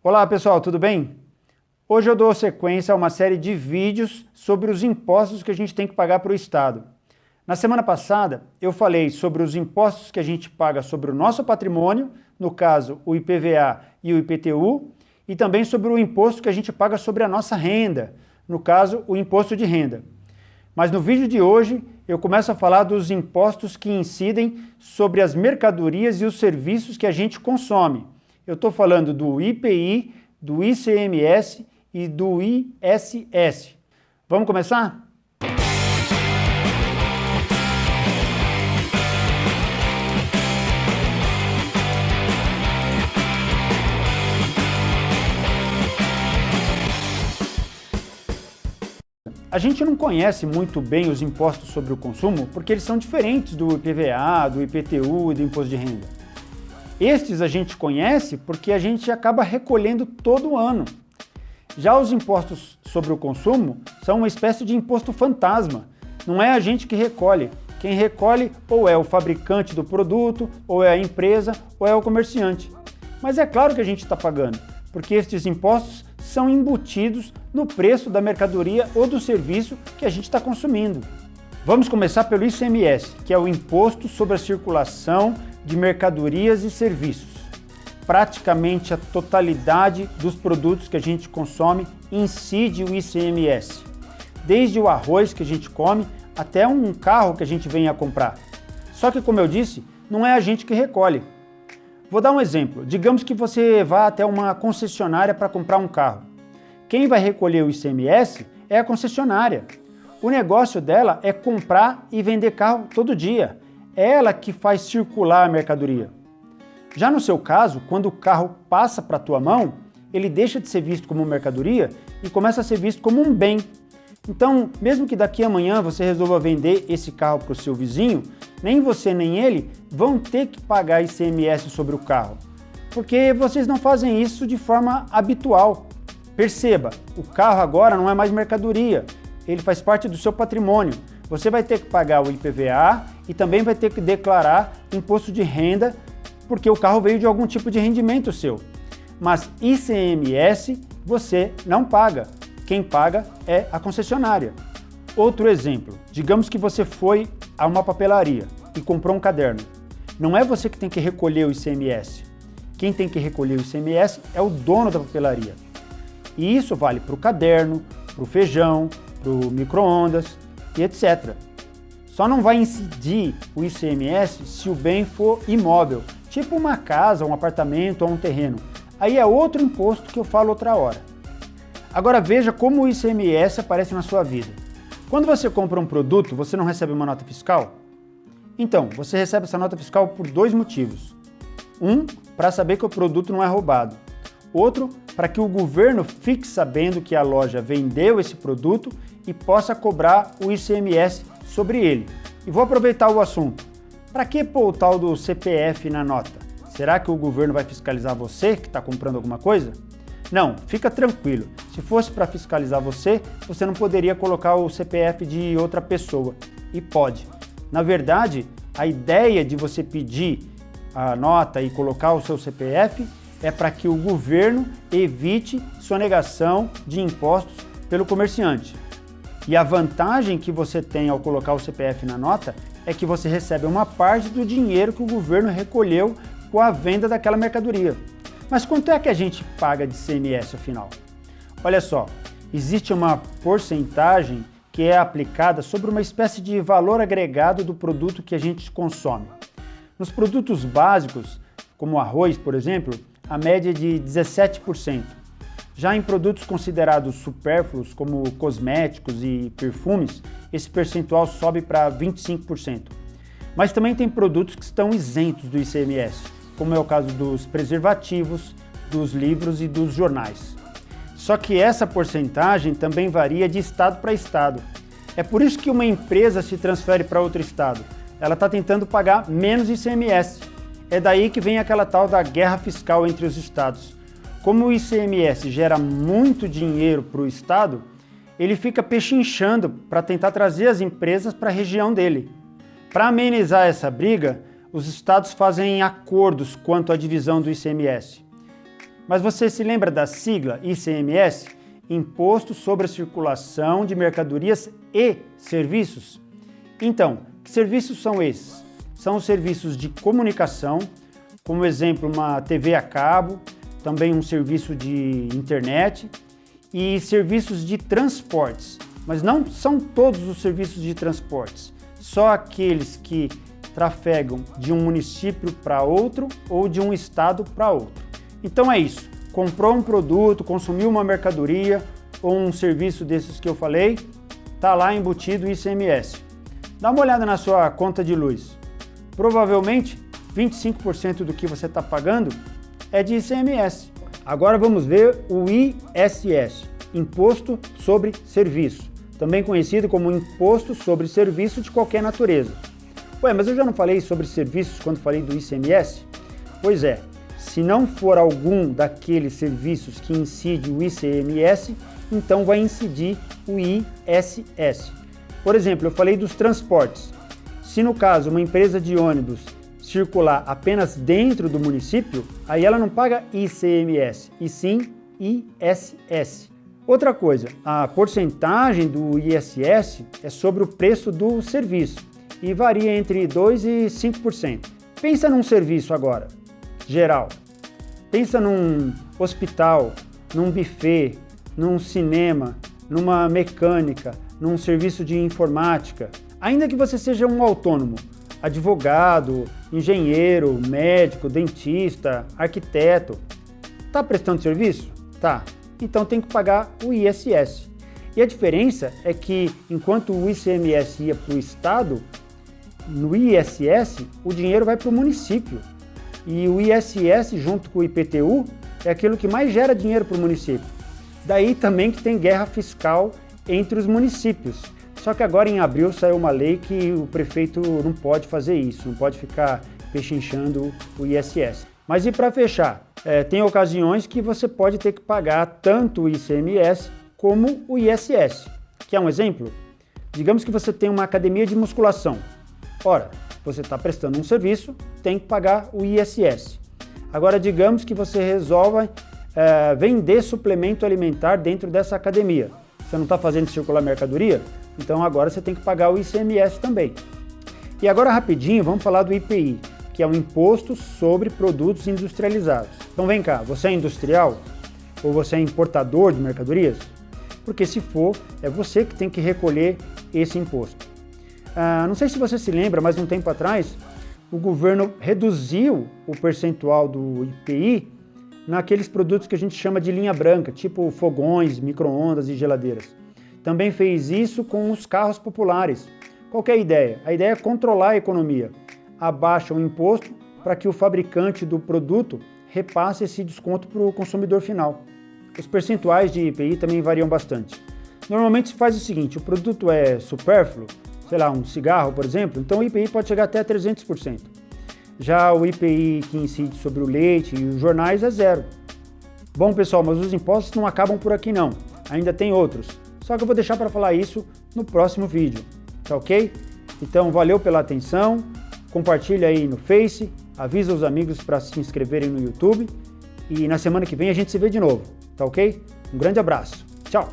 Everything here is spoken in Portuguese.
Olá pessoal, tudo bem? Hoje eu dou sequência a uma série de vídeos sobre os impostos que a gente tem que pagar para o Estado. Na semana passada eu falei sobre os impostos que a gente paga sobre o nosso patrimônio, no caso o IPVA e o IPTU, e também sobre o imposto que a gente paga sobre a nossa renda, no caso o imposto de renda. Mas no vídeo de hoje eu começo a falar dos impostos que incidem sobre as mercadorias e os serviços que a gente consome. Eu estou falando do IPI, do ICMS e do ISS. Vamos começar? A gente não conhece muito bem os impostos sobre o consumo porque eles são diferentes do IPVA, do IPTU e do imposto de renda. Estes a gente conhece porque a gente acaba recolhendo todo ano. Já os impostos sobre o consumo são uma espécie de imposto fantasma. Não é a gente que recolhe. Quem recolhe ou é o fabricante do produto, ou é a empresa, ou é o comerciante. Mas é claro que a gente está pagando, porque estes impostos são embutidos no preço da mercadoria ou do serviço que a gente está consumindo. Vamos começar pelo ICMS, que é o Imposto sobre a Circulação de Mercadorias e Serviços. Praticamente a totalidade dos produtos que a gente consome incide o ICMS. Desde o arroz que a gente come até um carro que a gente vem a comprar. Só que, como eu disse, não é a gente que recolhe. Vou dar um exemplo. Digamos que você vá até uma concessionária para comprar um carro. Quem vai recolher o ICMS é a concessionária. O negócio dela é comprar e vender carro todo dia. É ela que faz circular a mercadoria. Já no seu caso, quando o carro passa para a tua mão, ele deixa de ser visto como mercadoria e começa a ser visto como um bem. Então, mesmo que daqui a amanhã você resolva vender esse carro para o seu vizinho, nem você nem ele vão ter que pagar ICMS sobre o carro, porque vocês não fazem isso de forma habitual. Perceba, o carro agora não é mais mercadoria, ele faz parte do seu patrimônio. Você vai ter que pagar o IPVA e também vai ter que declarar imposto de renda, porque o carro veio de algum tipo de rendimento seu. Mas ICMS você não paga. Quem paga é a concessionária. Outro exemplo, digamos que você foi a uma papelaria e comprou um caderno. Não é você que tem que recolher o ICMS. Quem tem que recolher o ICMS é o dono da papelaria. E isso vale para o caderno, para o feijão, para o micro-ondas e etc. Só não vai incidir o ICMS se o bem for imóvel, tipo uma casa, um apartamento ou um terreno. Aí é outro imposto que eu falo outra hora. Agora veja como o ICMS aparece na sua vida. Quando você compra um produto, você não recebe uma nota fiscal? Então, você recebe essa nota fiscal por dois motivos. Um, para saber que o produto não é roubado. Outro, para que o governo fique sabendo que a loja vendeu esse produto e possa cobrar o ICMS sobre ele. E vou aproveitar o assunto. Para que pôr o tal do CPF na nota? Será que o governo vai fiscalizar você que está comprando alguma coisa? Não, fica tranquilo. Se fosse para fiscalizar você, você não poderia colocar o CPF de outra pessoa. E pode. Na verdade, a ideia de você pedir a nota e colocar o seu CPF é para que o governo evite sonegação de impostos pelo comerciante. E a vantagem que você tem ao colocar o CPF na nota é que você recebe uma parte do dinheiro que o governo recolheu com a venda daquela mercadoria. Mas quanto é que a gente paga de ICMS afinal? Olha só, existe uma porcentagem que é aplicada sobre uma espécie de valor agregado do produto que a gente consome. Nos produtos básicos, como arroz, por exemplo, a média é de 17%. Já em produtos considerados supérfluos, como cosméticos e perfumes, esse percentual sobe para 25%. Mas também tem produtos que estão isentos do ICMS, como é o caso dos preservativos, dos livros e dos jornais. Só que essa porcentagem também varia de estado para estado. É por isso que uma empresa se transfere para outro estado. Ela está tentando pagar menos ICMS. É daí que vem aquela tal da guerra fiscal entre os estados. Como o ICMS gera muito dinheiro para o estado, ele fica pechinchando para tentar trazer as empresas para a região dele. Para amenizar essa briga, os estados fazem acordos quanto à divisão do ICMS. Mas você se lembra da sigla ICMS? Imposto sobre a Circulação de Mercadorias e Serviços? Então, que serviços são esses? São os serviços de comunicação, como exemplo uma TV a cabo, também um serviço de internet e serviços de transportes. Mas não são todos os serviços de transportes, só aqueles que trafegam de um município para outro ou de um estado para outro. Então é isso, comprou um produto, consumiu uma mercadoria ou um serviço desses que eu falei, está lá embutido o ICMS. Dá uma olhada na sua conta de luz. Provavelmente 25% do que você está pagando é de ICMS. Agora vamos ver o ISS, Imposto sobre Serviço, também conhecido como Imposto sobre Serviço de qualquer natureza. Ué, mas eu já não falei sobre serviços quando falei do ICMS? Pois é, se não for algum daqueles serviços que incide o ICMS, então vai incidir o ISS. Por exemplo, eu falei dos transportes. Se no caso uma empresa de ônibus circular apenas dentro do município, aí ela não paga ICMS, e sim ISS. Outra coisa, a porcentagem do ISS é sobre o preço do serviço e varia entre 2% e 5%. Pensa num serviço agora, geral. Pensa num hospital, num buffet, num cinema, numa mecânica, num serviço de informática. Ainda que você seja um autônomo, advogado, engenheiro, médico, dentista, arquiteto, está prestando serviço? Tá. Então tem que pagar o ISS. E a diferença é que enquanto o ICMS ia para o estado, no ISS o dinheiro vai para o município. E o ISS junto com o IPTU é aquilo que mais gera dinheiro para o município. Daí também que tem guerra fiscal entre os municípios. Só que agora em abril saiu uma lei que o prefeito não pode fazer isso, não pode ficar pechinchando o ISS. Mas e para fechar, tem ocasiões que você pode ter que pagar tanto o ICMS como o ISS. Quer um exemplo? Digamos que você tem uma academia de musculação. Ora, você está prestando um serviço, tem que pagar o ISS. Agora digamos que você resolva vender suplemento alimentar dentro dessa academia. Você não está fazendo circular mercadoria? Então agora você tem que pagar o ICMS também. E agora rapidinho vamos falar do IPI, que é um imposto sobre produtos industrializados. Então vem cá, você é industrial ou você é importador de mercadorias? Porque se for, é você que tem que recolher esse imposto. Não sei se você se lembra, mas um tempo atrás o governo reduziu o percentual do IPI naqueles produtos que a gente chama de linha branca, tipo fogões, micro-ondas e geladeiras. Também fez isso com os carros populares. Qual que é a ideia? A ideia é controlar a economia. Abaixa o imposto para que o fabricante do produto repasse esse desconto para o consumidor final. Os percentuais de IPI também variam bastante. Normalmente se faz o seguinte, o produto é supérfluo, sei lá, um cigarro, por exemplo, então o IPI pode chegar até 300%. Já o IPI que incide sobre o leite e os jornais é zero. Bom, pessoal, mas os impostos não acabam por aqui não, ainda tem outros. Só que eu vou deixar para falar isso no próximo vídeo, tá ok? Então, valeu pela atenção, compartilha aí no Face, avisa os amigos para se inscreverem no YouTube e na semana que vem a gente se vê de novo, tá ok? Um grande abraço, tchau!